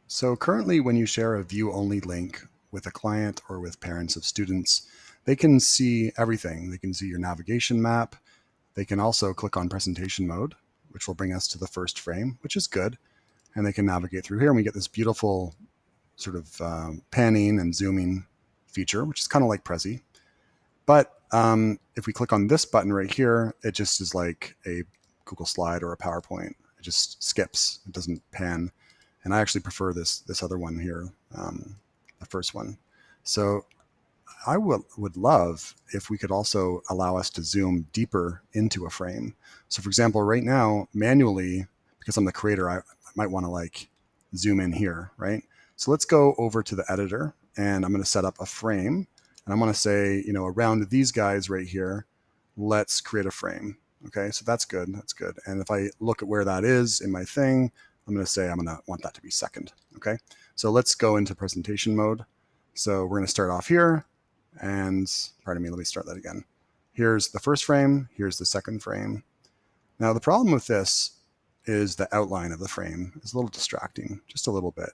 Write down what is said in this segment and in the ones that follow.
So currently, when you share a view-only link with a client or with parents of students, they can see everything. They can see your navigation map. They can also click on presentation mode, which will bring us to the first frame, which is good. And they can navigate through here, and we get this beautiful sort of panning and zooming feature, which is kind of like Prezi. But if we click on this button right here, it just is like a Google slide or a PowerPoint. It just skips. It doesn't pan. And I actually prefer this other one here, the first one. So I would love if we could also allow us to zoom deeper into a frame. So for example, right now, manually, because I'm the creator, I might want to like zoom in here, right? So let's go over to the editor and I'm going to set up a frame. And I'm going to say, around these guys right here, let's create a frame. Okay, so that's good. That's good. And if I look at where that is in my thing, I'm going to say I'm going to want that to be second. Okay, so let's go into presentation mode. So we're going to start off here. And pardon me, let me start that again. Here's the first frame. Here's the second frame. Now, the problem with this is the outline of the frame is a little distracting, just a little bit.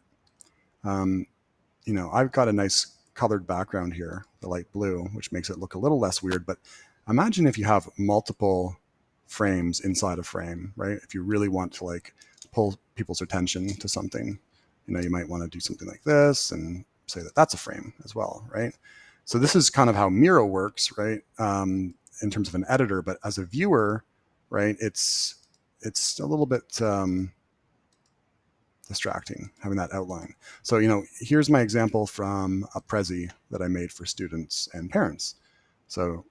I've got a nice colored background here, the light blue, which makes it look a little less weird. But imagine if you have multiple frames inside a frame, right? If you really want to like pull people's attention to something, you might want to do something like this and say that that's a frame as well, right? So this is kind of how Miro works, right? In terms of an editor, but as a viewer, right, it's a little bit distracting having that outline. So, here's my example from a Prezi that I made for students and parents. So,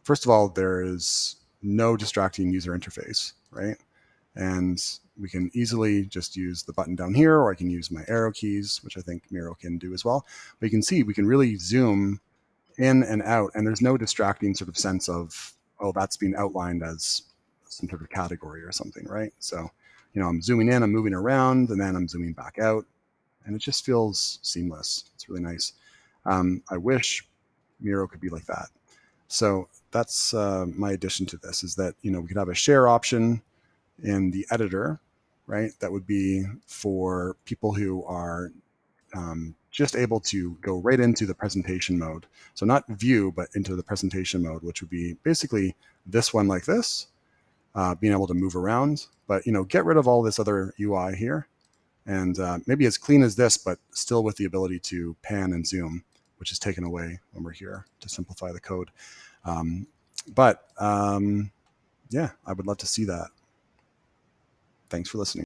first of all, there is no distracting user interface, right? And we can easily just use the button down here, or I can use my arrow keys, which I think Miro can do as well. But you can see we can really zoom in and out, and there's no distracting sort of sense of, oh, that's being outlined as some sort of category or something, right? So, I'm zooming in, I'm moving around, and then I'm zooming back out, and it just feels seamless. It's really nice. I wish Miro could be like that. So that's my addition to this is that, we could have a share option in the editor, right? That would be for people who are just able to go right into the presentation mode. So not view, but into the presentation mode, which would be basically this one like this, being able to move around. But, get rid of all this other UI here and maybe as clean as this, but still with the ability to pan and zoom, which is taken away when we're here to simplify the code. But yeah, I would love to see that. Thanks for listening.